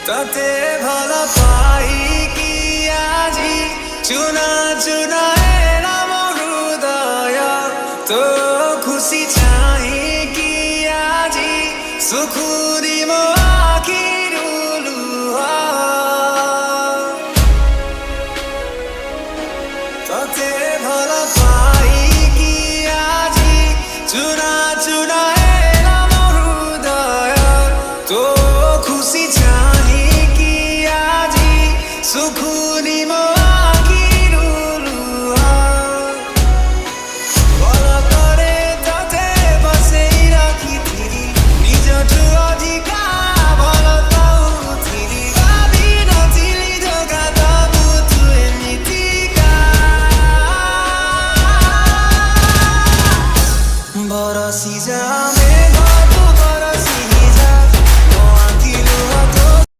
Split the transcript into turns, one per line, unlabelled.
তাতে ভালো পাই কি আজি চুনা চুনা এলাম হৃদয় তো খুশি চাই কি আজি সুখ